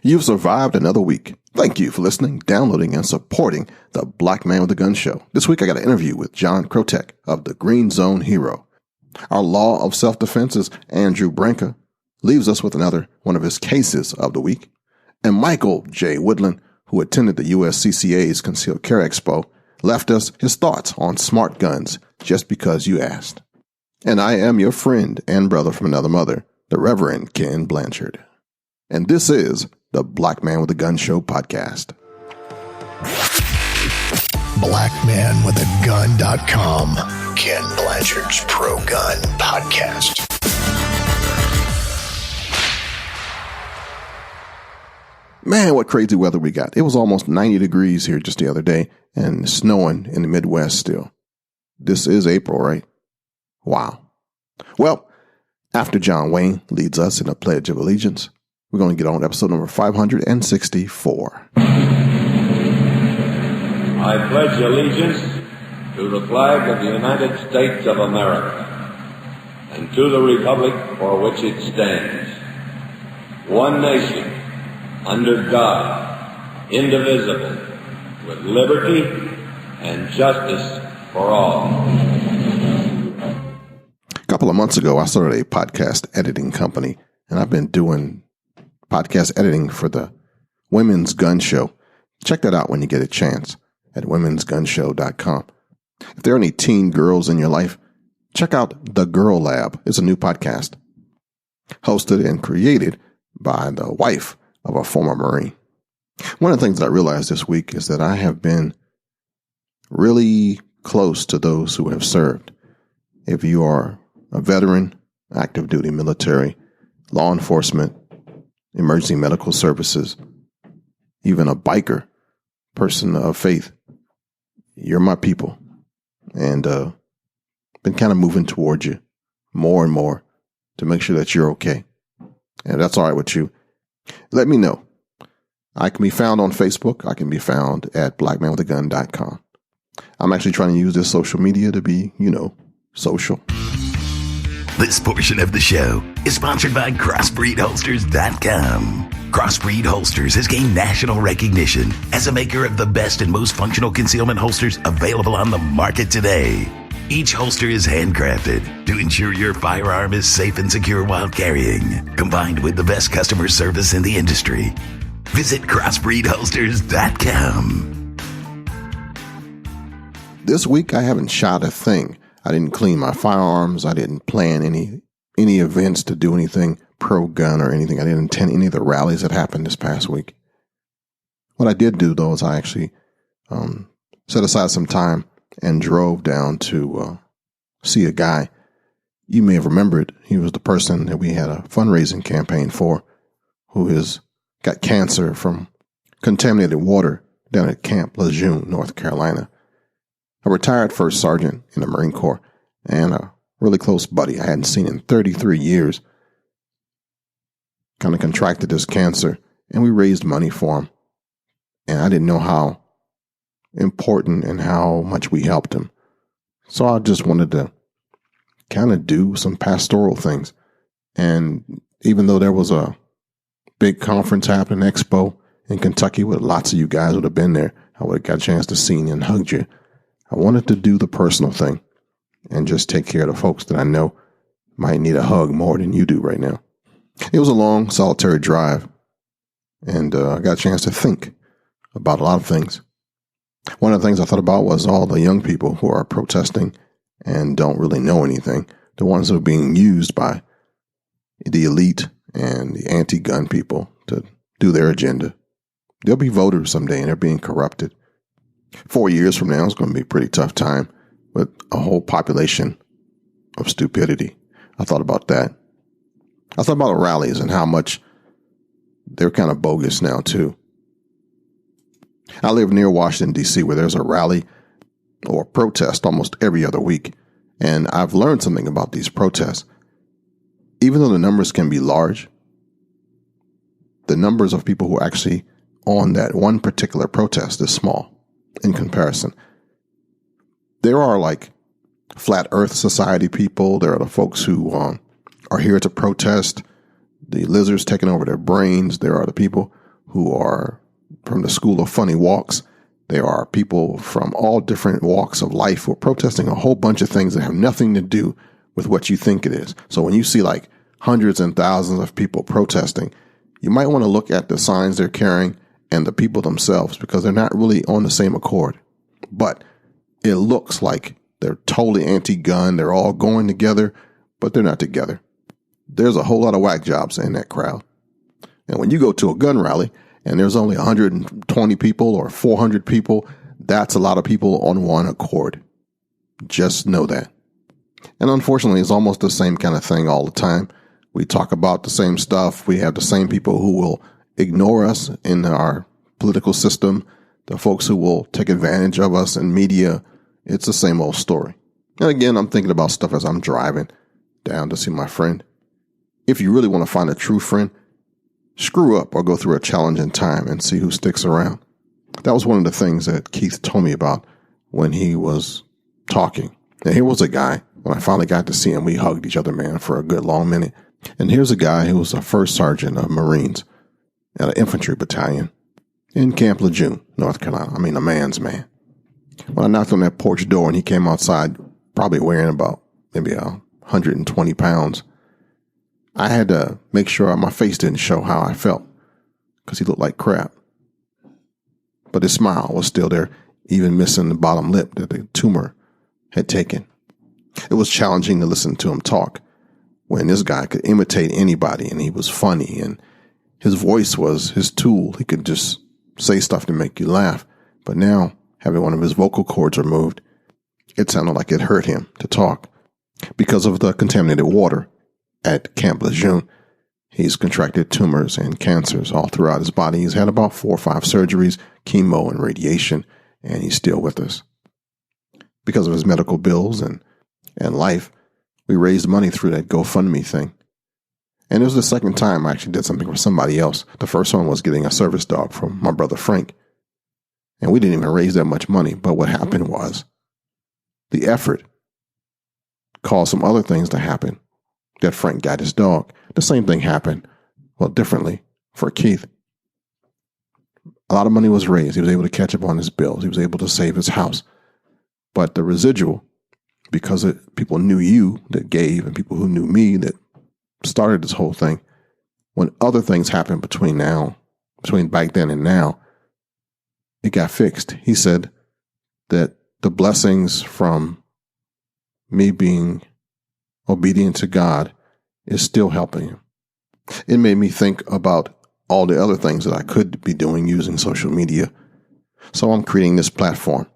You've survived another week. Thank you for listening, downloading, and supporting the Black Man with a Gun show. This week I got an interview with John Krotec of the GreenZone Hero. Our law of self-defense's Andrew Branca leaves us with another one of his cases of the week. And Michael J. Woodland, who attended the USCCA's Concealed Carry Expo, left us his thoughts on smart guns just because you asked. And I am your friend and brother from another mother, the Reverend Ken Blanchard. And this is the Black Man with a Gun Show podcast. BlackManWithAGun.com, Ken Blanchard's Pro Gun Podcast. Man, what crazy weather we got. It was almost 90 degrees here just the other day and snowing in the Midwest still. This is April, right? Wow. Well, after John Wayne leads us in a Pledge of Allegiance, we're going to get on episode number 564. I pledge allegiance to the flag of the United States of America and to the republic for which it stands, one nation, under God, indivisible, with liberty and justice for all. A couple of months ago, I started a podcast editing company, and I've been doing podcast editing for the Women's Gun Show. Check that out when you get a chance at womensgunshow.com. If there are any teen girls in your life, check out The Girl Lab. It's a new podcast hosted and created by the wife of a former Marine. One of the things that I realized this week is that I have been really close to those who have served. If you are a veteran, active duty military, law enforcement, emergency medical services, even a biker, person of faith, you're my people. And been kind of moving towards you more and more to make sure that you're okay. And that's all right with you. Let me know. I can be found on Facebook. I can be found at blackmanwithagun.com. I'm actually trying to use this social media to be, social. This portion of the show is sponsored by crossbreedholsters.com. Crossbreed Holsters has gained national recognition as a maker of the best and most functional concealment holsters available on the market today. Each holster is handcrafted to ensure your firearm is safe and secure while carrying, combined with the best customer service in the industry. Visit crossbreedholsters.com. This week, I haven't shot a thing. I didn't clean my firearms. I didn't plan any events to do anything pro-gun or anything. I didn't attend any of the rallies that happened this past week. What I did do, though, is I actually set aside some time and drove down to see a guy. You may have remembered he was the person that we had a fundraising campaign for, who has got cancer from contaminated water down at Camp Lejeune, North Carolina. A retired first sergeant in the Marine Corps and a really close buddy I hadn't seen in 33 years. Kind of contracted this cancer, and we raised money for him. And I didn't know how important and how much we helped him. So I just wanted to kind of do some pastoral things. And even though there was a big conference happening, expo in Kentucky, with lots of you guys would have been there, I would have got a chance to see you and hugged you. I wanted to do the personal thing and just take care of the folks that I know might need a hug more than you do right now. It was a long, solitary drive, and I got a chance to think about a lot of things. One of the things I thought about was all the young people who are protesting and don't really know anything, the ones that are being used by the elite and the anti-gun people to do their agenda. They'll be voters someday, and they're being corrupted. 4 years from now, it's going to be a pretty tough time with a whole population of stupidity. I thought about that. I thought about the rallies and how much they're kind of bogus now, too. I live near Washington, D.C., where there's a rally or protest almost every other week. And I've learned something about these protests. Even though the numbers can be large, the numbers of people who are actually on that one particular protest is small in comparison. There are like Flat Earth Society people. There are the folks who are here to protest the lizards taking over their brains. There are the people who are from the school of funny walks. There are people from all different walks of life who are protesting a whole bunch of things that have nothing to do with what you think it is. So when you see like hundreds and thousands of people protesting, you might want to look at the signs they're carrying and the people themselves, because they're not really on the same accord. But it looks like they're totally anti-gun. They're all going together, but they're not together. There's a whole lot of whack jobs in that crowd. And when you go to a gun rally and there's only 120 people or 400 people, that's a lot of people on one accord. Just know that. And unfortunately, it's almost the same kind of thing all the time. We talk about the same stuff. We have the same people who will ignore us in our political system, the folks who will take advantage of us in media. It's the same old story. And again, I'm thinking about stuff as I'm driving down to see my friend. If you really want to find a true friend, screw up or go through a challenging time and see who sticks around. That was one of the things that Keith told me about when he was talking. And here was a guy, when I finally got to see him, we hugged each other, man, for a good long minute. And here's a guy who was a first sergeant of Marines at an infantry battalion in Camp Lejeune, North Carolina. I mean, a man's man. When I knocked on that porch door and he came outside, probably weighing about maybe 120 pounds, I had to make sure my face didn't show how I felt, because he looked like crap. But his smile was still there, even missing the bottom lip that the tumor had taken. It was challenging to listen to him talk when this guy could imitate anybody, and he was funny, and his voice was his tool. He could just say stuff to make you laugh. But now, having one of his vocal cords removed, it sounded like it hurt him to talk because of the contaminated water at Camp Lejeune. He's contracted tumors and cancers all throughout his body. He's had about 4 or 5 surgeries, chemo and radiation, and he's still with us. Because of his medical bills and life, we raised money through that GoFundMe thing. And it was the second time I actually did something for somebody else. The first one was getting a service dog from my brother Frank. And we didn't even raise that much money. But what happened was the effort caused some other things to happen. That Frank got his dog. The same thing happened, well, differently, for Keith. A lot of money was raised. He was able to catch up on his bills. He was able to save his house. But the residual, because people knew you that gave and people who knew me that started this whole thing, when other things happened between back then and now, it got fixed. He said that the blessings from me being obedient to God is still helping him. It made me think about all the other things that I could be doing using social media. So I'm creating this platform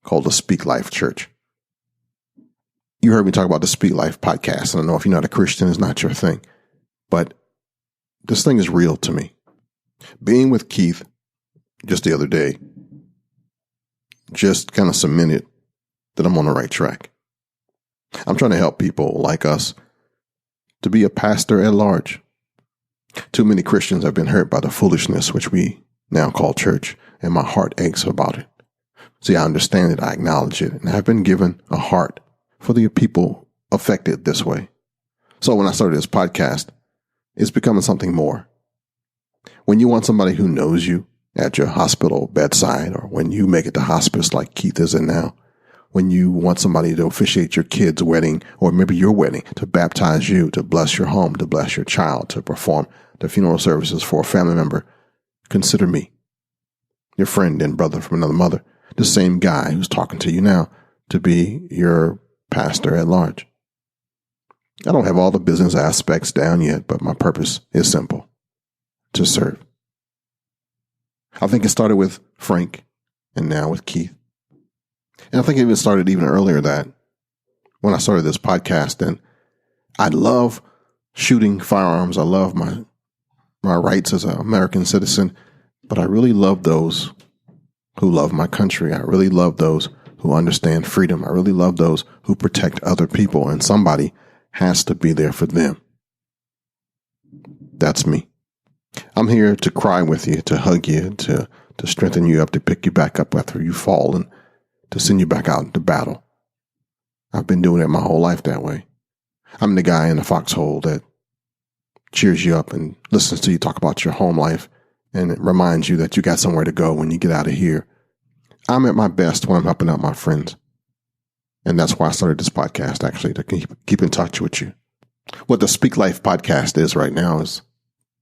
called the Speak Life Church. You heard me talk about the Speak Life podcast. I don't know if you're not a Christian, it's not your thing, but this thing is real to me. Being with Keith just the other day just kind of cemented that I'm on the right track. I'm trying to help people like us to be a pastor at large. Too many Christians have been hurt by the foolishness which we now call church, and my heart aches about it. See, I understand it, I acknowledge it, and I've been given a heart for the people affected this way. So when I started this podcast, it's becoming something more. When you want somebody who knows you at your hospital bedside, or when you make it to hospice like Keith is in now, when you want somebody to officiate your kid's wedding, or maybe your wedding, to baptize you, to bless your home, to bless your child, to perform the funeral services for a family member, consider me, your friend and brother from another mother, the same guy who's talking to you now, to be your pastor at large. I don't have all the business aspects down yet, but my purpose is simple: to serve. I think it started with Frank and now with Keith. And I think it even started even earlier, that when I started this podcast, and I love shooting firearms. I love my rights as an American citizen, but I really love those who love my country. I really love those who understand freedom. I really love those who protect other people, and somebody has to be there for them. That's me. I'm here to cry with you, to hug you, to strengthen you up, to pick you back up after you fall, and to send you back out into battle. I've been doing it my whole life that way. I'm the guy in the foxhole that cheers you up and listens to you talk about your home life and it reminds you that you got somewhere to go when you get out of here. I'm at my best when I'm helping out my friends. And that's why I started this podcast, actually, to keep in touch with you. What the Speak Life podcast is right now is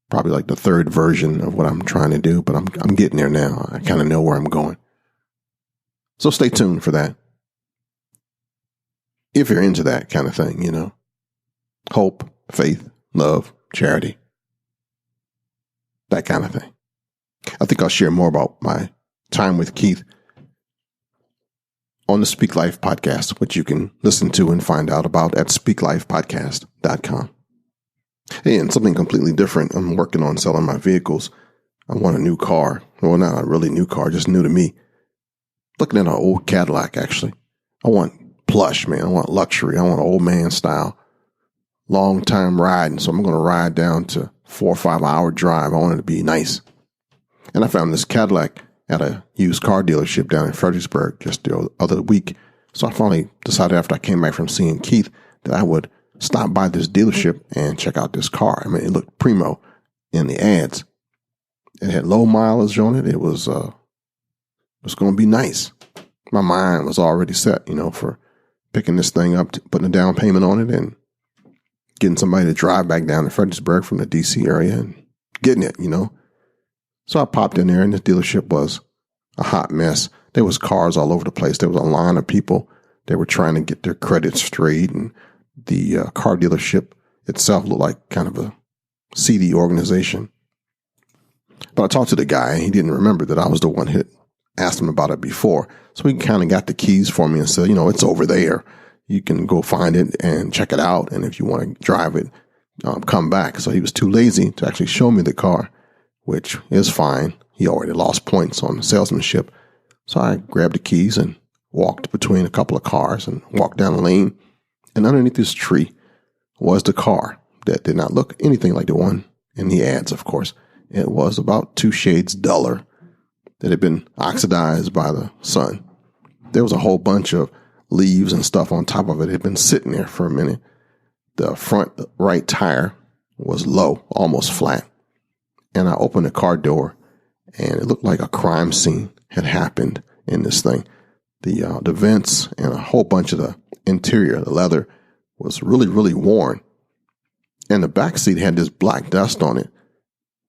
probably like the third version of what I'm trying to do, but I'm getting there now. I kind of know where I'm going. So stay tuned for that. If you're into that kind of thing, you know, hope, faith, love, charity, that kind of thing. I think I'll share more about my time with Keith on the Speak Life podcast, which you can listen to and find out about at speaklifepodcast.com. Hey, and something completely different. I'm working on selling my vehicles. I want a new car. Well, not a really new car, just new to me. Looking at an old Cadillac, actually. I want plush, man. I want luxury. I want old man style. Long time riding. So I'm going to ride down to 4 or 5 hour drive. I want it to be nice. And I found this Cadillac at a used car dealership down in Fredericksburg just the other week. So I finally decided after I came back from seeing Keith that I would stop by this dealership and check out this car. I mean, it looked primo in the ads. It had low mileage on it. It was going to be nice. My mind was already set, you know, for picking this thing up, putting a down payment on it and getting somebody to drive back down to Fredericksburg from the DC area and getting it, you know. So I popped in there and this dealership was a hot mess. There was cars all over the place. There was a line of people. They were trying to get their credit straight, and the car dealership itself looked like kind of a seedy organization. But I talked to the guy and he didn't remember that I was the one who asked him about it before. So he kind of got the keys for me and said, you know, it's over there. You can go find it and check it out. And if you want to drive it, come back. So he was too lazy to actually show me the car, which is fine. He already lost points on salesmanship. So I grabbed the keys and walked between a couple of cars and walked down the lane. And underneath this tree was the car that did not look anything like the one in the ads, of course. It was about 2 shades duller, that had been oxidized by the sun. There was a whole bunch of leaves and stuff on top of it. It had been sitting there for a minute. The front right tire was low, almost flat. And I opened the car door, and it looked like a crime scene had happened in this thing. The vents and a whole bunch of the interior, the leather, was really, really worn. And the back seat had this black dust on it,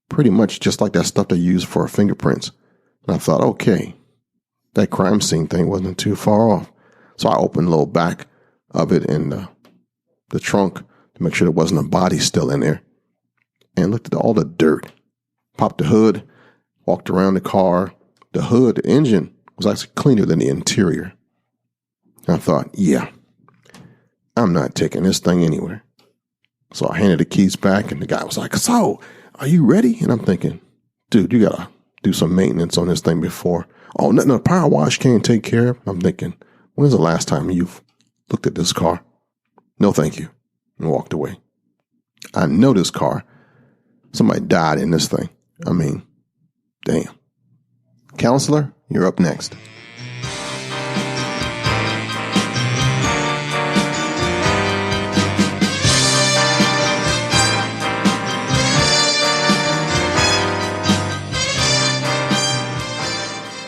pretty much just like that stuff they use for fingerprints. And I thought, okay, that crime scene thing wasn't too far off. So I opened the little back of it in the trunk to make sure there wasn't a body still in there, and looked at all the dirt. Popped the hood, walked around the car. The hood, the engine, was actually cleaner than the interior. And I thought, yeah, I'm not taking this thing anywhere. So I handed the keys back, and the guy was like, so, are you ready? And I'm thinking, dude, you got to do some maintenance on this thing before. Oh, no, power wash can't take care of it. I'm thinking, when's the last time you've looked at this car? No, thank you. And walked away. I know this car. Somebody died in this thing. I mean, damn. Counselor, you're up next.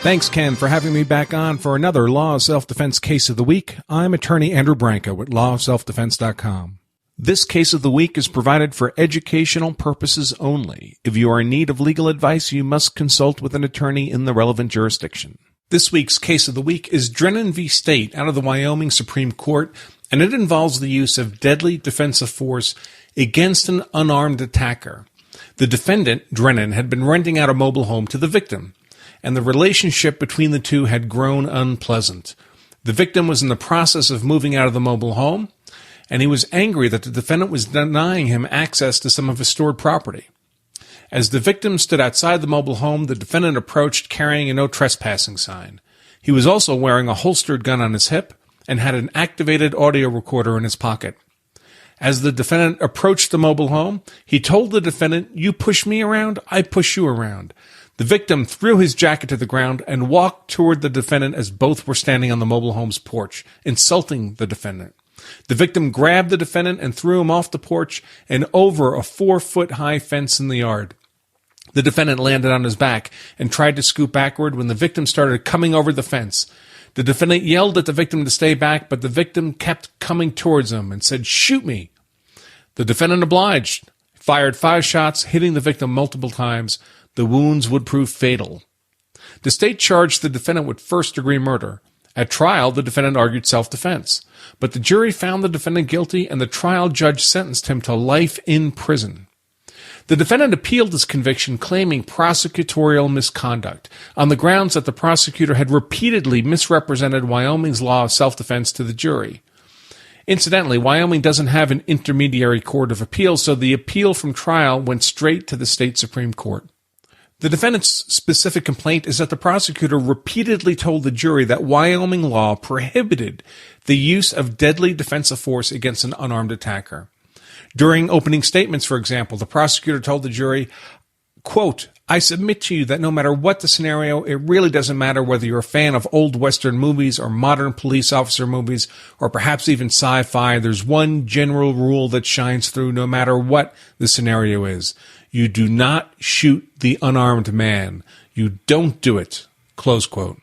Thanks, Ken, for having me back on for another Law of Self-Defense Case of the Week. I'm attorney Andrew Branca with lawofselfdefense.com. This case of the week is provided for educational purposes only. If you are in need of legal advice, you must consult with an attorney in the relevant jurisdiction. This week's case of the week is Drennan v. State out of the Wyoming Supreme Court, and it involves the use of deadly defensive force against an unarmed attacker. The defendant, Drennan, had been renting out a mobile home to the victim, and the relationship between the two had grown unpleasant. The victim was in the process of moving out of the mobile home, and he was angry that the defendant was denying him access to some of his stored property. As the victim stood outside the mobile home, the defendant approached carrying a no trespassing sign. He was also wearing a holstered gun on his hip and had an activated audio recorder in his pocket. As the defendant approached the mobile home, he told the defendant, "You push me around, I push you around." The victim threw his jacket to the ground and walked toward the defendant as both were standing on the mobile home's porch, insulting the defendant. The victim grabbed the defendant and threw him off the porch and over a 4-foot-high fence in the yard. The defendant landed on his back and tried to scoot backward when the victim started coming over the fence. The defendant yelled at the victim to stay back, but the victim kept coming towards him and said, "Shoot me." The defendant obliged, fired 5 shots, hitting the victim multiple times. The wounds would prove fatal. The state charged the defendant with first-degree murder. At trial, the defendant argued self-defense, but the jury found the defendant guilty and the trial judge sentenced him to life in prison. The defendant appealed his conviction, claiming prosecutorial misconduct on the grounds that the prosecutor had repeatedly misrepresented Wyoming's law of self-defense to the jury. Incidentally, Wyoming doesn't have an intermediary court of appeals, so the appeal from trial went straight to the state Supreme Court. The defendant's specific complaint is that the prosecutor repeatedly told the jury that Wyoming law prohibited the use of deadly defensive force against an unarmed attacker. During opening statements, for example, the prosecutor told the jury, quote, "I submit to you that no matter what the scenario, it really doesn't matter whether you're a fan of old Western movies or modern police officer movies or perhaps even sci-fi. There's one general rule that shines through no matter what the scenario is. You do not shoot the unarmed man. You don't do it." Close quote.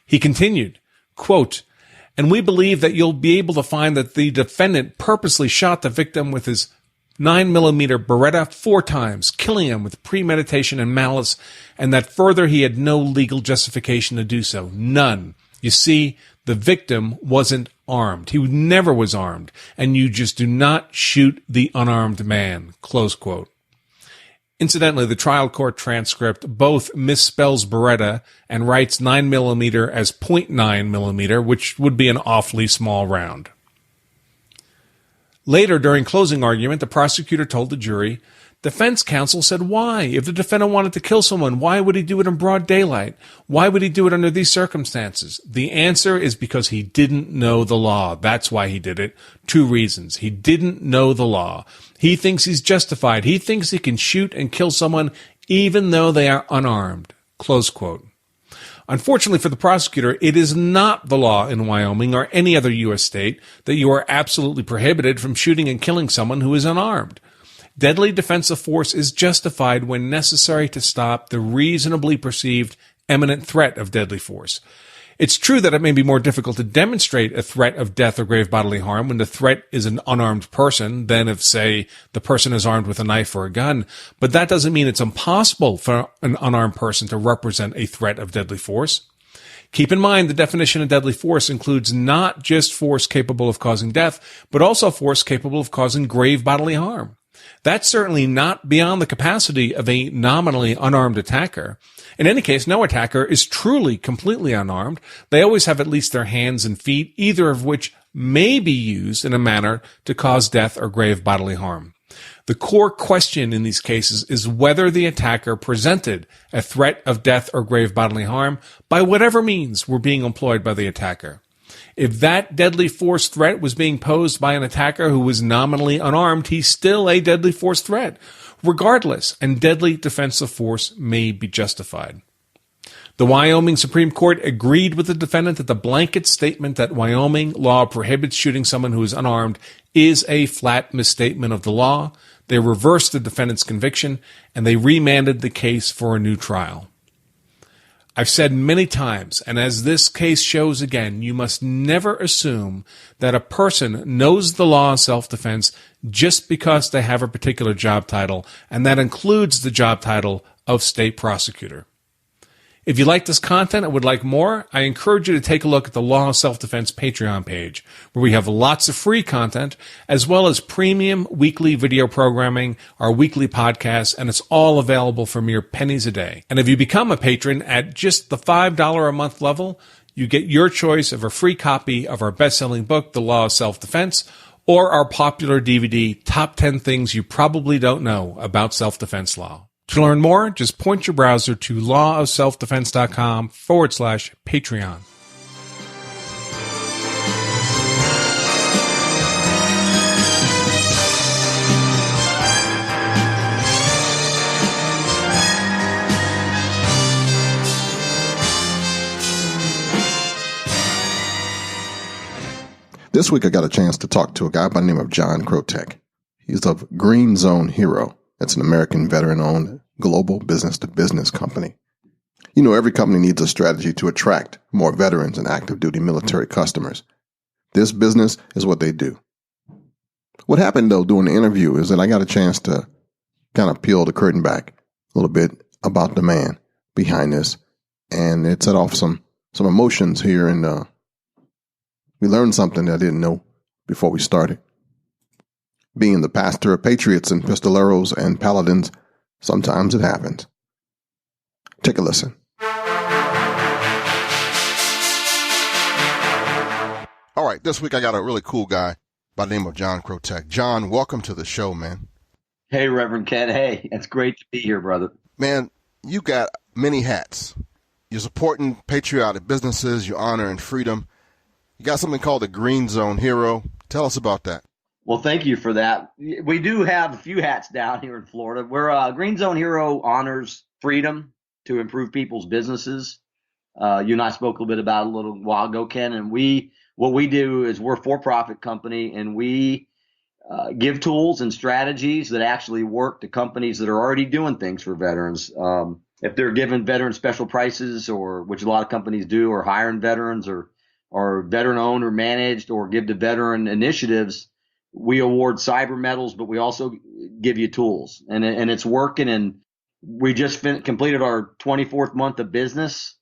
He continued, quote, "And we believe that you'll be able to find that the defendant purposely shot the victim with his 9mm Beretta 4 times, killing him with premeditation and malice, and that further he had no legal justification to do so. None. You see, the victim wasn't armed. He never was armed, and you just do not shoot the unarmed man." Close quote. Incidentally, the trial court transcript both misspells Beretta and writes 9mm as .9mm, which would be an awfully small round. Later, during closing argument, the prosecutor told the jury, defense counsel said, "Why? If the defendant wanted to kill someone, why would he do it in broad daylight? Why would he do it under these circumstances?" The answer is because he didn't know the law. That's why he did it. 2 reasons. He didn't know the law. He thinks he's justified. He thinks he can shoot and kill someone even though they are unarmed. Close quote. Unfortunately for the prosecutor, it is not the law in Wyoming or any other U.S. state that you are absolutely prohibited from shooting and killing someone who is unarmed. Deadly defensive force is justified when necessary to stop the reasonably perceived imminent threat of deadly force. It's true that it may be more difficult to demonstrate a threat of death or grave bodily harm when the threat is an unarmed person than if, say, the person is armed with a knife or a gun, but that doesn't mean it's impossible for an unarmed person to represent a threat of deadly force. Keep in mind the definition of deadly force includes not just force capable of causing death, but also force capable of causing grave bodily harm. That's certainly not beyond the capacity of a nominally unarmed attacker. In any case, no attacker is truly completely unarmed. They always have at least their hands and feet, either of which may be used in a manner to cause death or grave bodily harm. The core question in these cases is whether the attacker presented a threat of death or grave bodily harm by whatever means were being employed by the attacker. If that deadly force threat was being posed by an attacker who was nominally unarmed, he's still a deadly force threat, regardless, and deadly defensive force may be justified. The Wyoming Supreme Court agreed with the defendant that the blanket statement that Wyoming law prohibits shooting someone who is unarmed is a flat misstatement of the law. They reversed the defendant's conviction, and they remanded the case for a new trial. I've said many times, and as this case shows again, you must never assume that a person knows the law of self-defense just because they have a particular job title, and that includes the job title of state prosecutor. If you like this content and would like more, I encourage you to take a look at the Law of Self-Defense Patreon page, where we have lots of free content, as well as premium weekly video programming, our weekly podcasts, and it's all available for mere pennies a day. And if you become a patron at just the $5 a month level, you get your choice of a free copy of our best-selling book, The Law of Self-Defense, or our popular DVD, Top 10 Things You Probably Don't Know About Self-Defense Law. To learn more, just point your browser to lawofselfdefense.com/Patreon. This week I got a chance to talk to a guy by the name of Krotec. He's of GreenZone Hero. That's an American veteran-owned global business-to-business company. You know, every company needs a strategy to attract more veterans and active duty military customers. This business is what they do. What happened, though, during the interview is that I got a chance to kind of peel the curtain back a little bit about the man behind this, and it set off some emotions here, and we learned something that I didn't know before we started. Being the pastor of patriots and pistoleros and paladins, sometimes it happens. Take a listen. All right, this week I got a really cool guy by the name of John Krotec. John, welcome to the show, man. Hey, Reverend Ken. Hey, it's great to be here, brother. Man, you got many hats. You're supporting patriotic businesses, your honor and freedom. You got something called the GreenZone Hero. Tell us about that. Well, thank you for that. We do have a few hats down here in Florida. We're GreenZone Hero honors freedom to improve people's businesses. You and I spoke a little bit about it a little while ago, Ken, and what we do is we're a for-profit company, and we give tools and strategies that actually work to companies that are already doing things for veterans. If they're giving veterans special prices, or which a lot of companies do, or hiring veterans, or veteran-owned or managed, or give to veteran initiatives, we award cyber medals, but we also give you tools, and it's working. And we just completed our 24th month of business.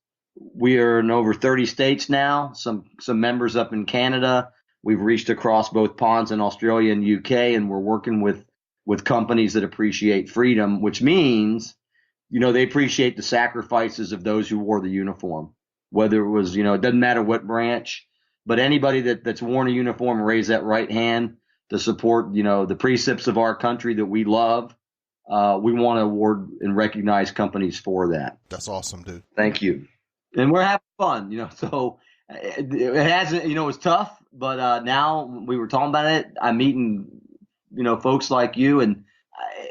We are in over 30 states now. Some members up in Canada. We've reached across both ponds in Australia and UK, and we're working with companies that appreciate freedom, which means, they appreciate the sacrifices of those who wore the uniform, whether it was, it doesn't matter what branch, but anybody that's worn a uniform and raised that right hand to support, the precepts of our country that we love. We want to award and recognize companies for that. That's awesome, dude. Thank you. And we're having fun, so it hasn't, it's tough. But now we were talking about it. I'm meeting, folks like you, and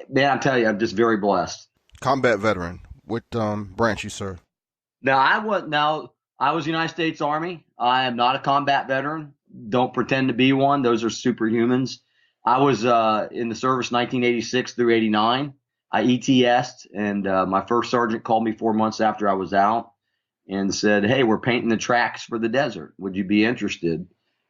man, I tell you, I'm just very blessed. Combat veteran. What branch you serve? Now I was United States Army. I am not a combat veteran. Don't pretend to be one. Those are superhumans. I was in the service 1986 through 89. I ETS'd, and my first sergeant called me 4 months after I was out and said, "Hey, we're painting the tracks for the desert. Would you be interested?"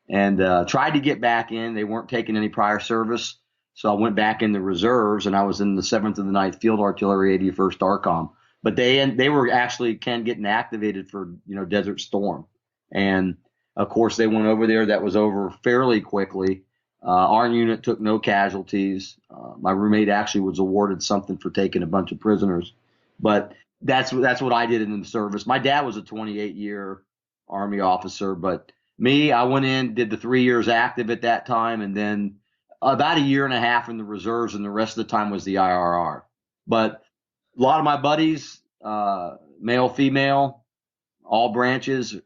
And tried to get back in. They weren't taking any prior service. So I went back in the reserves, and I was in the 7th and the 9th Field Artillery, 81st ARCOM. But they were actually getting activated for, Desert Storm. And, of course, they went over there. That was over fairly quickly. Our unit took no casualties. My roommate actually was awarded something for taking a bunch of prisoners. But that's what I did in the service. My dad was a 28-year Army officer, but me, I went in, did the 3 years active at that time, and then about a year and a half in the reserves, and the rest of the time was the IRR. But a lot of my buddies, male, female, all branches,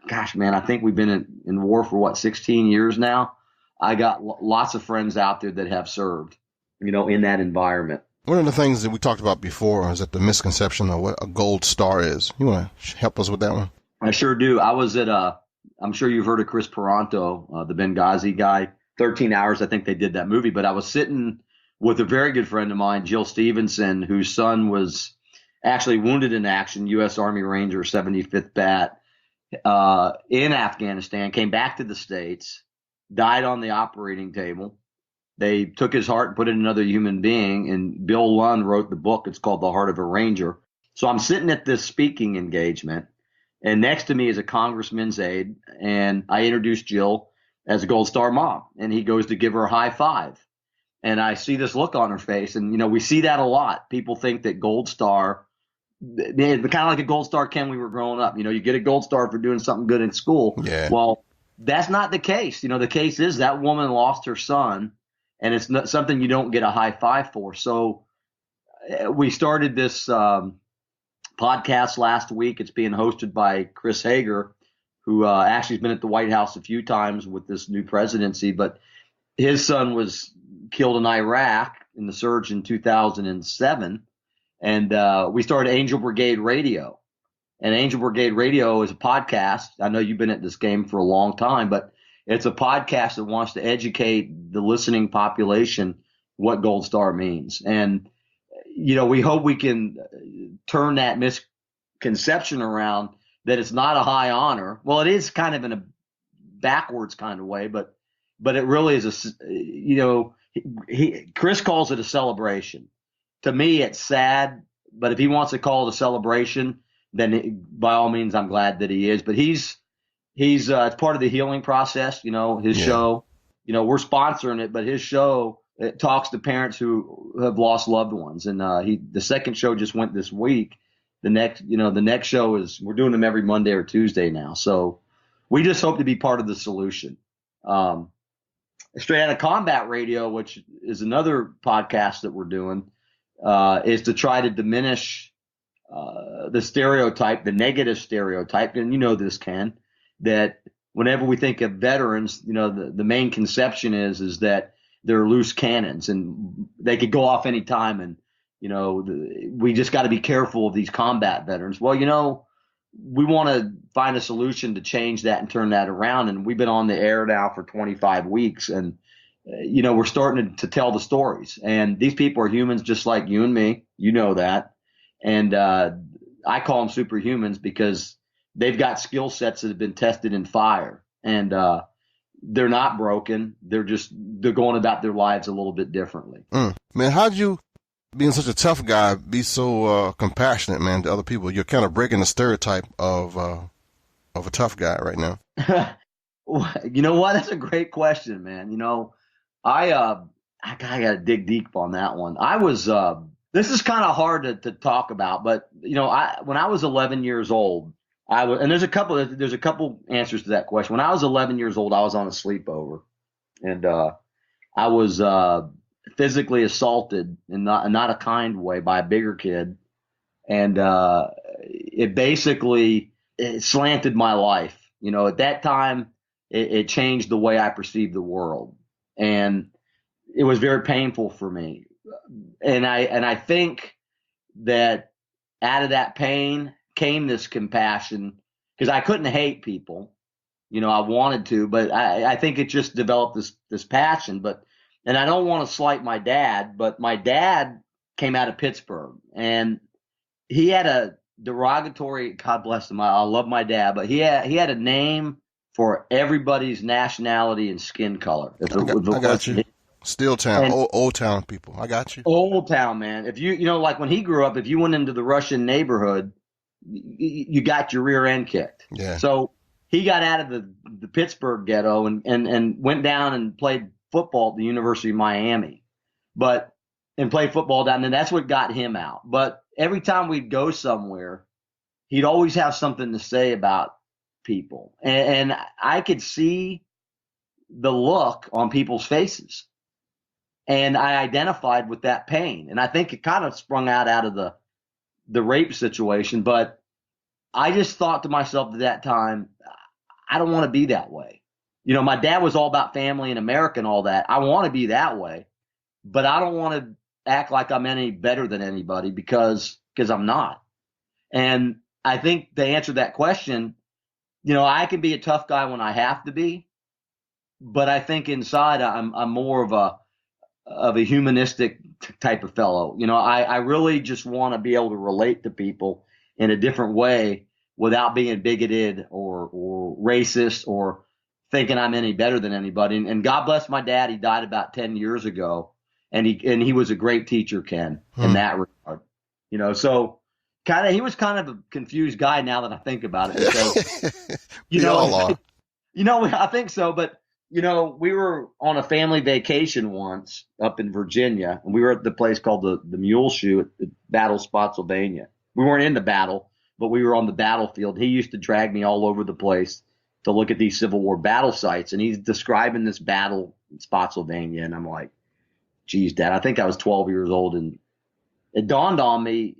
gosh, man, I think we've been in war for 16 years now. I got lots of friends out there that have served, in that environment. One of the things that we talked about before is that the misconception of what a gold star is. You want to help us with that one? I sure do. I was at I'm sure you've heard of Chris Peranto, the Benghazi guy. 13 Hours, I think they did that movie. But I was sitting with a very good friend of mine, Jill Stevenson, whose son was actually wounded in action, U.S. Army Ranger, 75th Bat, in Afghanistan, came back to the States, died on the operating table. They took his heart and put it in another human being, and Bill Lund wrote the book. It's called The Heart of a Ranger. So I'm sitting at this speaking engagement, and next to me is a congressman's aide, and I introduced Jill as a Gold Star mom, and he goes to give her a high five. And I see this look on her face, and, we see that a lot. People think that Gold Star, kind of like a Gold Star, Ken, we were growing up. You get a Gold Star for doing something good in school. Yeah. Well, that's not the case. The case is that woman lost her son, and it's not something you don't get a high five for. So we started this podcast last week. It's being hosted by Chris Hager, who actually has been at the White House a few times with this new presidency. But his son was killed in Iraq in the surge in 2007. And we started Angel Brigade Radio. And Angel Brigade Radio is a podcast. I know you've been at this game for a long time, but it's a podcast that wants to educate the listening population what Gold Star means. And, we hope we can turn that misconception around that it's not a high honor. Well, it is kind of in a backwards kind of way, but it really is Chris calls it a celebration. To me, it's sad, but if he wants to call it a celebration, then by all means, I'm glad that he is. But he's it's part of the healing process. His show, we're sponsoring it, but his show, it talks to parents who have lost loved ones. And the second show just went this week. The next show we're doing them every Monday or Tuesday now. So we just hope to be part of the solution. Straight Out of Combat Radio, which is another podcast that we're doing, is to try to diminish the stereotype, the negative stereotype. And you know this, Ken, that whenever we think of veterans, the main conception is that they're loose cannons and they could go off any time. And, we just got to be careful of these combat veterans. Well, we want to find a solution to change that and turn that around. And we've been on the air now for 25 weeks and, we're starting to tell the stories. And these people are humans just like you and me. You know that. And I call them superhumans because they've got skill sets that have been tested in fire. And they're not broken. They're going about their lives a little bit differently. Man, how'd you, being such a tough guy, be so compassionate, man, to other people? You're kind of breaking the stereotype of a tough guy right now. You know what? That's a great question, man. I got to dig deep on that one. This is kind of hard to talk about, but when I was 11 years old, and there's a couple answers to that question. When I was 11 years old, I was on a sleepover, and I was physically assaulted in not a kind way by a bigger kid, and it slanted my life. At that time, it changed the way I perceived the world, and it was very painful for me. And I think that out of that pain came this compassion, because I couldn't hate people, I wanted to, but I think it just developed this passion. And I don't want to slight my dad, but my dad came out of Pittsburgh, and he had a derogatory, God bless him, I love my dad, but he had a name for everybody's nationality and skin color. I got you. Steel Town, old town people. I got you. Old Town, man. If like when he grew up, if you went into the Russian neighborhood, you got your rear end kicked. Yeah. So he got out of the Pittsburgh ghetto and went down and played football at the University of Miami, and played football down there. That's what got him out. But every time we'd go somewhere, he'd always have something to say about people. And I could see the look on people's faces. And I identified with that pain. And I think it kind of sprung out of the rape situation. But I just thought to myself at that time, I don't want to be that way. My dad was all about family and America and all that. I want to be that way, but I don't want to act like I'm any better than anybody because I'm not. And I think to answer that question, I can be a tough guy when I have to be, but I think inside I'm more of a humanistic type of fellow. I really just want to be able to relate to people in a different way without being bigoted or racist or thinking I'm any better than anybody. And God bless my dad. He died about 10 years ago, and he was a great teacher, Ken, in that regard. So he was kind of a confused guy now that I think about it. So, I think so. But, we were on a family vacation once up in Virginia, and we were at the place called the Mule Shoe at Battle, Spotsylvania. We weren't in the battle, but we were on the battlefield. He used to drag me all over the place to look at these Civil War battle sites. And he's describing this battle in Spotsylvania. And I'm like, geez, Dad, I think I was 12 years old. And it dawned on me,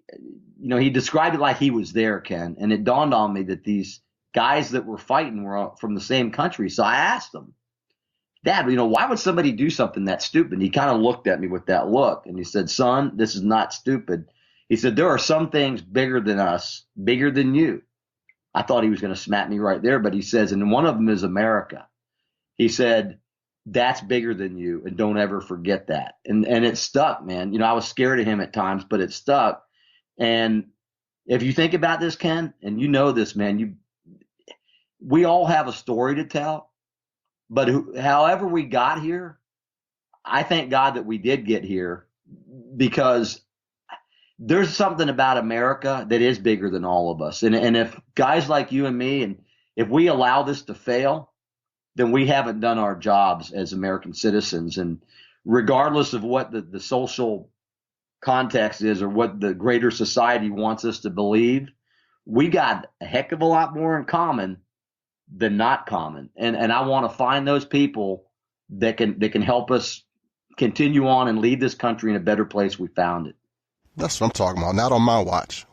he described it like he was there, Ken. And it dawned on me that these guys that were fighting were from the same country. So I asked him, Dad, why would somebody do something that stupid? He kind of looked at me with that look. And he said, son, this is not stupid. He said, there are some things bigger than us, bigger than you. I thought he was going to smack me right there, but he says, and one of them is America. He said, that's bigger than you, and don't ever forget that. And it stuck, man. I was scared of him at times, but it stuck. And if you think about this, Ken, and you know this, man, we all have a story to tell, but however we got here, I thank God that we did get here, because there's something about America that is bigger than all of us. And if guys like you and me, and if we allow this to fail, then we haven't done our jobs as American citizens. And regardless of what the social context is, or what the greater society wants us to believe, we got a heck of a lot more in common than not common. And I want to find those people that can help us continue on and leave this country in a better place we found it. That's what I'm talking about. Not on my watch.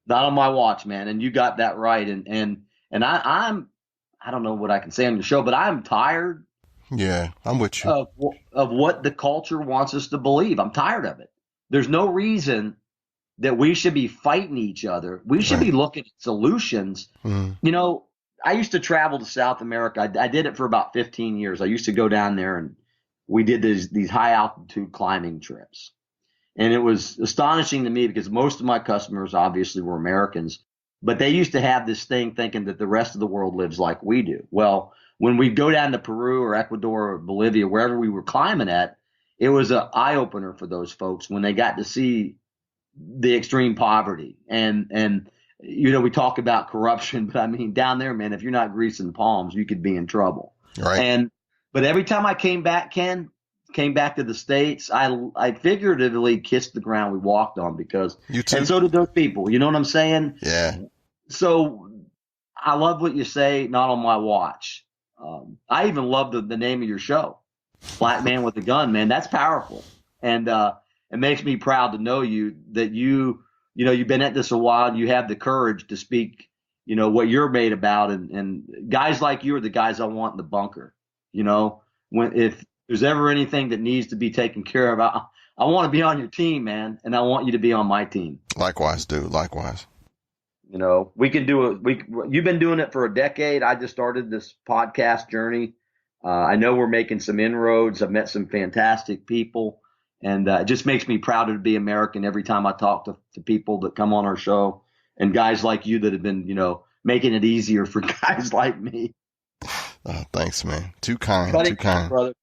Not on my watch, man. And you got that right. And I don't know what I can say on your show, but I'm tired. Yeah, I'm with you. Of what the culture wants us to believe. I'm tired of it. There's no reason that we should be fighting each other. We should be looking at solutions. Mm. I used to travel to South America. I did it for about 15 years. I used to go down there, and we did these high altitude climbing trips. And it was astonishing to me, because most of my customers obviously were Americans, but they used to have this thing thinking that the rest of the world lives like we do. Well, when we go down to Peru or Ecuador or Bolivia, wherever we were climbing at, it was an eye opener for those folks when they got to see the extreme poverty. And we talk about corruption, but I mean, down there, man, if you're not greasing palms, you could be in trouble. Right. But every time I came back, Ken, back to the States, I figuratively kissed the ground we walked on, because you too. And so did those people. You know what I'm saying? Yeah. So I love what you say, not on my watch. I even love the name of your show, Black Man with a Gun, man. That's powerful. And it makes me proud to know that you've been at this a while, and you have the courage to speak, what you're made about. And guys like you are the guys I want in the bunker. If there's ever anything that needs to be taken care of, I want to be on your team, man. And I want you to be on my team. Likewise, dude. Likewise. We can do it. You've been doing it for a decade. I just started this podcast journey. I know we're making some inroads. I've met some fantastic people, and it just makes me prouder to be American every time I talk to people that come on our show, and guys like you that have been, making it easier for guys like me. Thanks, man. Too kind. Cutting too kind, brother.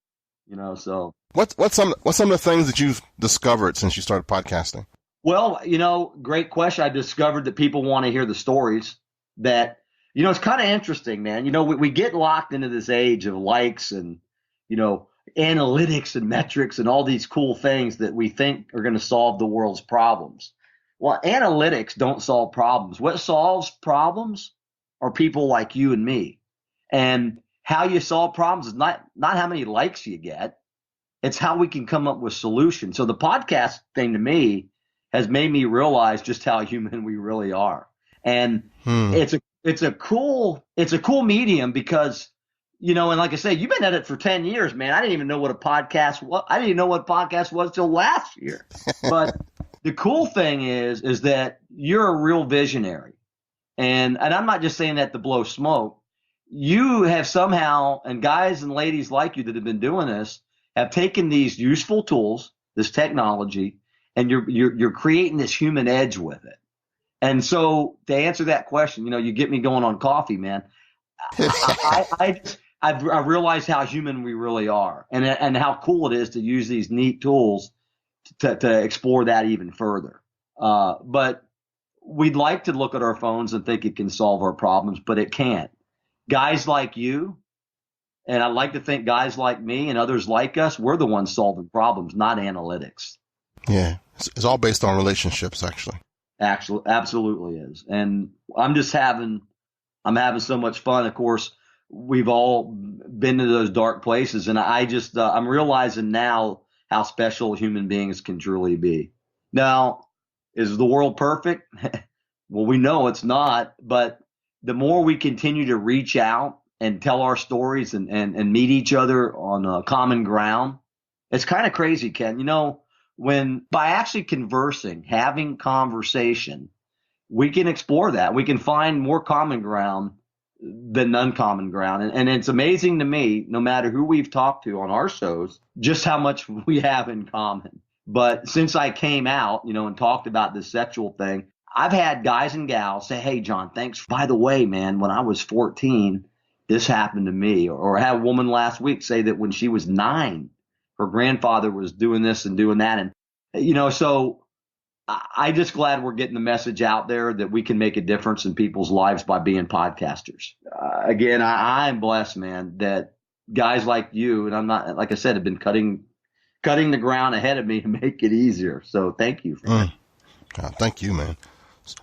So what's some of the things that you've discovered since you started podcasting? Well, great question. I discovered that people want to hear the stories that, it's kind of interesting, man. We get locked into this age of likes and, analytics and metrics and all these cool things that we think are going to solve the world's problems. Well, analytics don't solve problems. What solves problems are people like you and me. And how you solve problems is not how many likes you get. It's how we can come up with solutions. So the podcast thing to me has made me realize just how human we really are. And it's a cool medium, because, and like I say, you've been at it for 10 years, man. I didn't even know what a podcast was. I didn't even know what a podcast was till last year. But the cool thing is that you're a real visionary. And I'm not just saying that to blow smoke. You have somehow, and guys and ladies like you that have been doing this, have taken these useful tools, this technology, and you're creating this human edge with it. And so to answer that question, you get me going on coffee, man. I've realized how human we really are, and how cool it is to use these neat tools to explore that even further. But we'd like to look at our phones and think it can solve our problems, but it can't. Guys like you, and I'd like to think guys like me and others like us, we're the ones solving problems, not analytics. Yeah, it's all based on relationships, actually. Absolutely is. And I'm having so much fun. Of course, we've all been to those dark places, and I'm realizing now how special human beings can truly be. Now, is the world perfect? Well, we know it's not, but the more we continue to reach out and tell our stories and meet each other on common ground, it's kind of crazy, Ken. When by actually conversing, having conversation, we can explore that. We can find more common ground than uncommon ground. And it's amazing to me, no matter who we've talked to on our shows, just how much we have in common. But since I came out, and talked about this sexual thing, I've had guys and gals say, hey, John, thanks. By the way, man, when I was 14, this happened to me. Or I had a woman last week say that when she was 9, her grandfather was doing this and doing that. And, so I'm just glad we're getting the message out there that we can make a difference in people's lives by being podcasters. Again, I'm blessed, man, that guys like you, and I'm not, like I said, have been cutting the ground ahead of me to make it easier. So thank you for that. Thank you, man.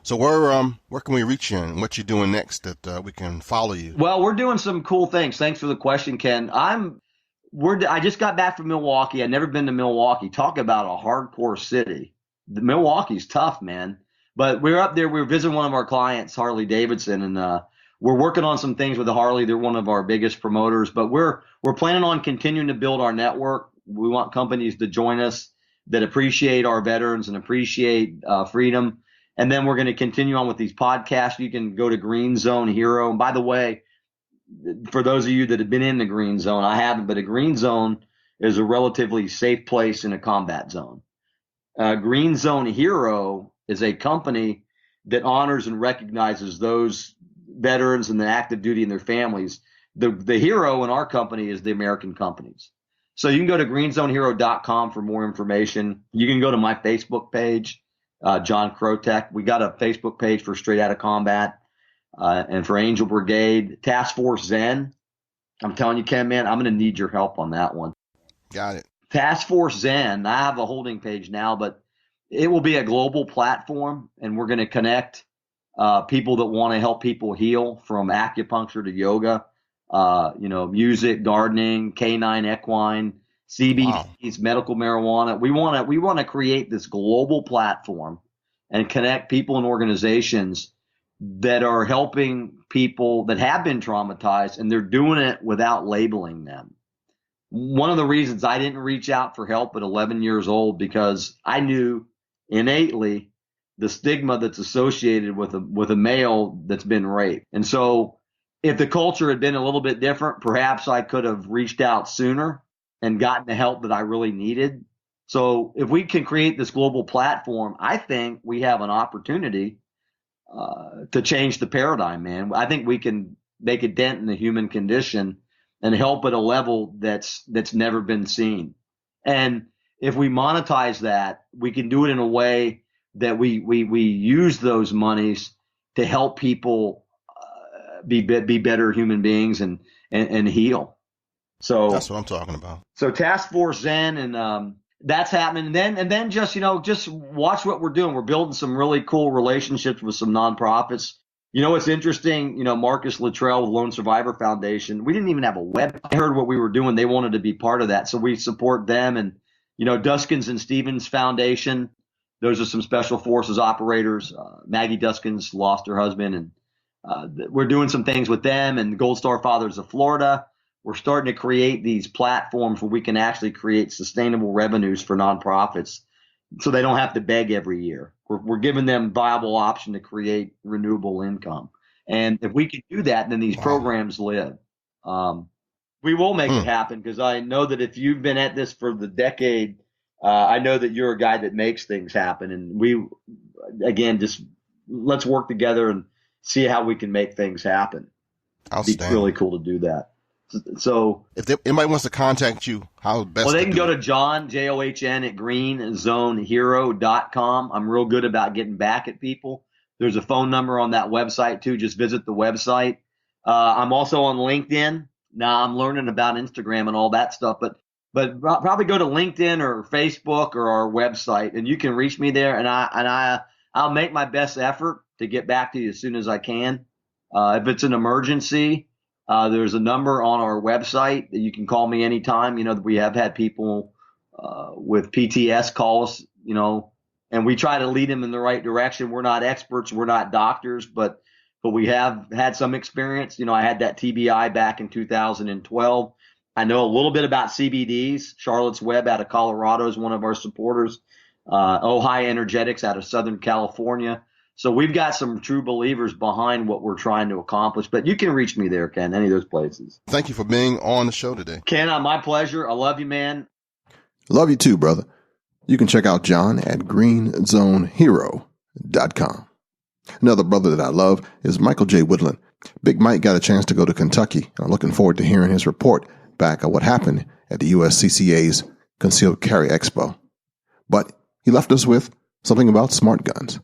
So where can we reach you and what you doing next that we can follow you? Well, we're doing some cool things. Thanks for the question, Ken. I just got back from Milwaukee. I'd never been to Milwaukee. Talk about a hardcore city. Milwaukee's tough, man. But we're up there. We were visiting one of our clients, Harley Davidson, and we're working on some things with the Harley. They're one of our biggest promoters. But we're planning on continuing to build our network. We want companies to join us that appreciate our veterans and appreciate freedom. And then we're going to continue on with these podcasts. You can go to GreenZone Hero. And by the way, for those of you that have been in the Green Zone, I haven't, but a Green Zone is a relatively safe place in a combat zone. GreenZone Hero is a company that honors and recognizes those veterans and the active duty and their families. The hero in our company is the American companies. So you can go to greenzonehero.com for more information. You can go to my Facebook page, John Krotec. We got a Facebook page for Straight Outta Combat and for Angel Brigade. Task Force Zen. I'm telling you, Ken, man, I'm going to need your help on that one. Got it. Task Force Zen, I have a holding page now, but it will be a global platform, and we're going to connect people that want to help people heal, from acupuncture to yoga, music, gardening, canine, equine, CBDs, medical marijuana. We want to create this global platform and connect people and organizations that are helping people that have been traumatized, and they're doing it without labeling them. One of the reasons I didn't reach out for help at 11 years old, because I knew innately the stigma that's associated with a male that's been raped. And so if the culture had been a little bit different, perhaps I could have reached out sooner and gotten the help that I really needed. So if we can create this global platform, I think we have an opportunity to change the paradigm, man. I think we can make a dent in the human condition and help at a level that's never been seen. And if we monetize that, we can do it in a way that we use those monies to help people be better human beings and heal. So that's what I'm talking about. So Task Force Zen, and that's happening. And then just watch what we're doing. We're building some really cool relationships with some nonprofits. It's interesting, Marcus Luttrell with Lone Survivor Foundation, we didn't even have a web. I heard what we were doing. They wanted to be part of that. So we support them. And, Duskins and Stevens Foundation, those are some special forces operators. Maggie Duskins lost her husband, and we're doing some things with them, and Gold Star Fathers of Florida. We're starting to create these platforms where we can actually create sustainable revenues for nonprofits, so they don't have to beg every year. We're giving them viable option to create renewable income. And if we can do that, then these programs live. We will make it happen, because I know that if you've been at this for the decade, I know that you're a guy that makes things happen. And just let's work together and see how we can make things happen. It'd be really cool to do that. So if anybody wants to contact you, how best? Well, they can go to John, John, at greenzonehero.com. I'm real good about getting back at people. There's a phone number on that website too. Just visit the website. I'm also on LinkedIn. Now I'm learning about Instagram and all that stuff, but probably go to LinkedIn or Facebook or our website, and you can reach me there. And I'll make my best effort to get back to you as soon as I can. If it's an emergency, there's a number on our website that you can call me anytime. We have had people with PTS call us, and we try to lead them in the right direction. We're not experts. We're not doctors, but we have had some experience. I had that TBI back in 2012. I know a little bit about CBDs. Charlotte's Web out of Colorado is one of our supporters. Ojai Energetics out of Southern California. So we've got some true believers behind what we're trying to accomplish. But you can reach me there, Ken, any of those places. Thank you for being on the show today. Ken, my pleasure. I love you, man. Love you too, brother. You can check out John at GreenZoneHero.com. Another brother that I love is Michael J. Woodland. Big Mike got a chance to go to Kentucky. I'm looking forward to hearing his report back on what happened at the USCCA's Concealed Carry Expo. But he left us with something about smart guns.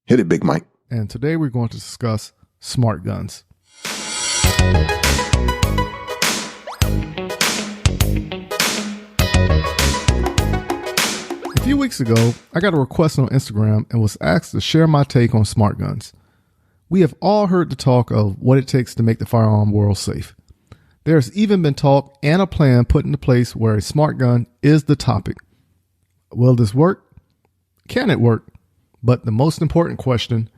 Hit it, Big Mike. And today we're going to discuss smart guns. A few weeks ago, I got a request on Instagram and was asked to share my take on smart guns. We have all heard the talk of what it takes to make the firearm world safe. There's even been talk and a plan put into place where a smart gun is the topic. Will this work? Can it work? But the most important question,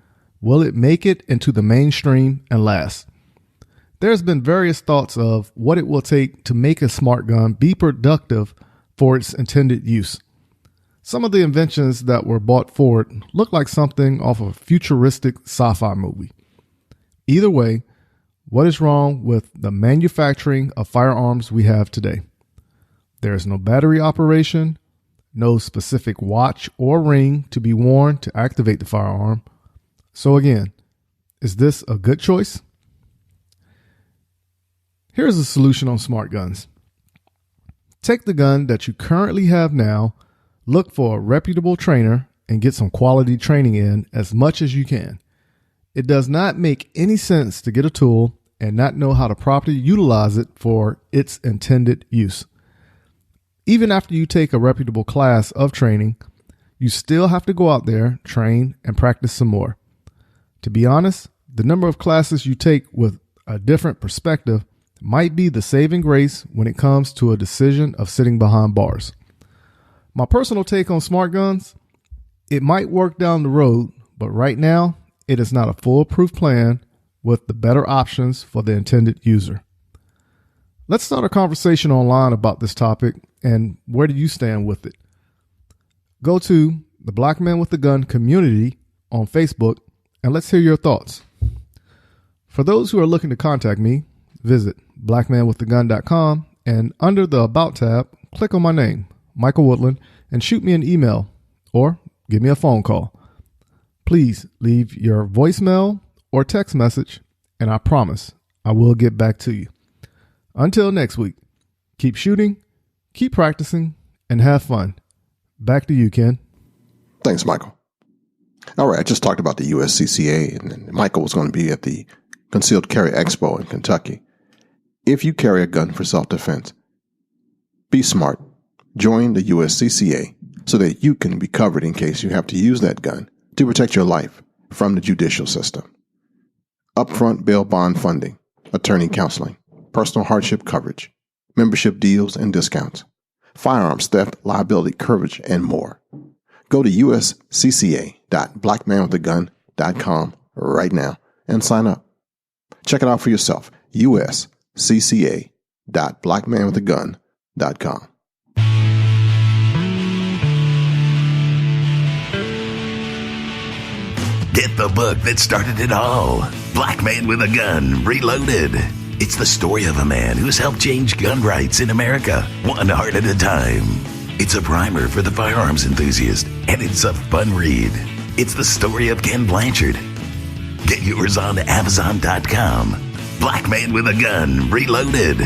will it make it into the mainstream and last? There's been various thoughts of what it will take to make a smart gun be productive for its intended use. Some of the inventions that were brought forward look like something off of a futuristic sci-fi movie. Either way, what is wrong with the manufacturing of firearms we have today? There is no battery operation, no specific watch or ring to be worn to activate the firearm. So again, is this a good choice? Here's a solution on smart guns. Take the gun that you currently have now, look for a reputable trainer, and get some quality training in as much as you can. It does not make any sense to get a tool and not know how to properly utilize it for its intended use. Even after you take a reputable class of training, you still have to go out there, train, and practice some more. To be honest, the number of classes you take with a different perspective might be the saving grace when it comes to a decision of sitting behind bars. My personal take on smart guns, it might work down the road, but right now, it is not a foolproof plan with the better options for the intended user. Let's start a conversation online about this topic and where do you stand with it? Go to the Black Man with the Gun community on Facebook and let's hear your thoughts. For those who are looking to contact me, visit blackmanwiththegun.com and under the About tab, click on my name, Michael Woodland, and shoot me an email or give me a phone call. Please leave your voicemail or text message, and I promise I will get back to you. Until next week, keep shooting, keep practicing, and have fun. Back to you, Ken. Thanks, Michael. All right, I just talked about the USCCA, and Michael was going to be at the Concealed Carry Expo in Kentucky. If you carry a gun for self-defense, be smart. Join the USCCA so that you can be covered in case you have to use that gun to protect your life from the judicial system. Upfront bail bond funding, attorney counseling, personal hardship coverage, membership deals and discounts, firearms theft, liability coverage, and more. Go to uscca.blackmanwiththegun.com right now and sign up. Check it out for yourself. uscca.blackmanwiththegun.com. Get the book that started it all. Black Man with a Gun, Reloaded. It's the story of a man who's helped change gun rights in America, one heart at a time. It's a primer for the firearms enthusiast, and it's a fun read. It's the story of Ken Blanchard. Get yours on Amazon.com. Black Man with a Gun, Reloaded.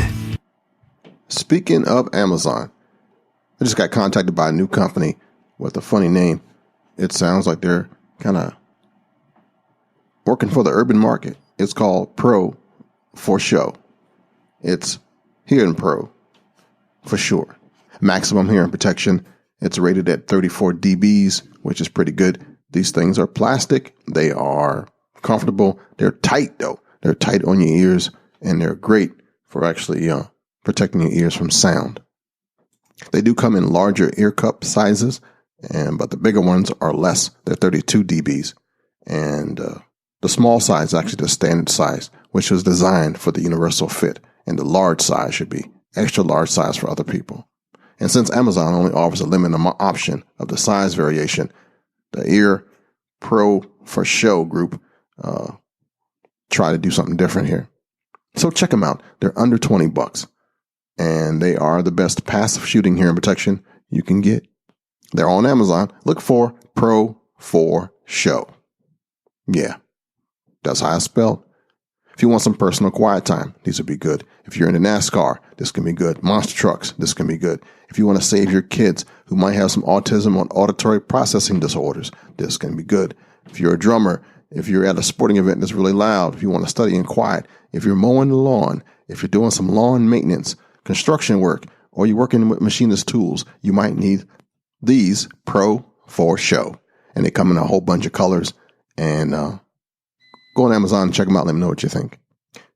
Speaking of Amazon, I just got contacted by a new company with a funny name. It sounds like they're kind of working for the urban market. It's called Pro for Show. It's hearing pro for sure. Maximum hearing protection. It's rated at 34 dBs, which is pretty good. These things are plastic. They are comfortable. They're tight though. They're tight on your ears and they're great for actually protecting your ears from sound. They do come in larger ear cup sizes, but the bigger ones are less. They're 32 dBs. And the small size is actually the standard size, which was designed for the universal fit. And the large size should be extra large size for other people. And since Amazon only offers a limited option of the size variation, the Ear Pro for Show group try to do something different here. So check them out. They're under $20, and they are the best passive shooting hearing protection you can get. They're on Amazon. Look for Pro 4 Show. Yeah, that's how I spelled. If you want some personal quiet time, these would be good. If you're into NASCAR, this can be good. Monster trucks, this can be good. If you want to save your kids who might have some autism or auditory processing disorders, this can be good. If you're a drummer, if you're at a sporting event that's really loud, if you want to study in quiet, if you're mowing the lawn, if you're doing some lawn maintenance, construction work, or you're working with machinist tools, you might need these Pro 4 Show. And they come in a whole bunch of colors. And go on Amazon and check them out. Let me know what you think.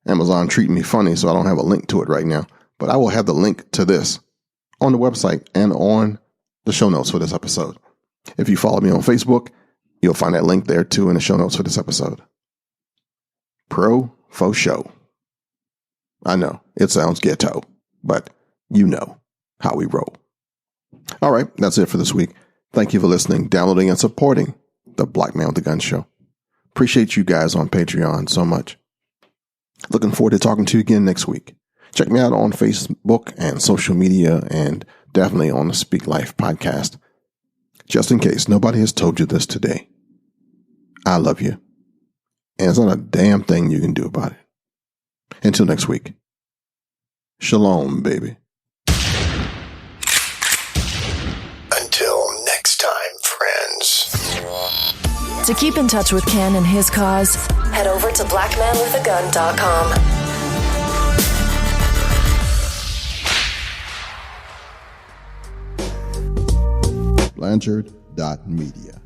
Amazon treating me funny, so I don't have a link to it right now. But I will have the link to this on the website and on the show notes for this episode. If you follow me on Facebook, you'll find that link there too in the show notes for this episode. Pro 4 Show. I know, it sounds ghetto, but you know how we roll. All right, that's it for this week. Thank you for listening, downloading, and supporting the Black Man with the Gun Show. Appreciate you guys on Patreon so much. Looking forward to talking to you again next week. Check me out on Facebook and social media, and definitely on the Speak Life podcast. Just in case nobody has told you this today, I love you. And there's not a damn thing you can do about it. Until next week. Shalom, baby. Until next time, friends. To keep in touch with Ken and his cause, head over to blackmanwithagun.com. Blanchard.media.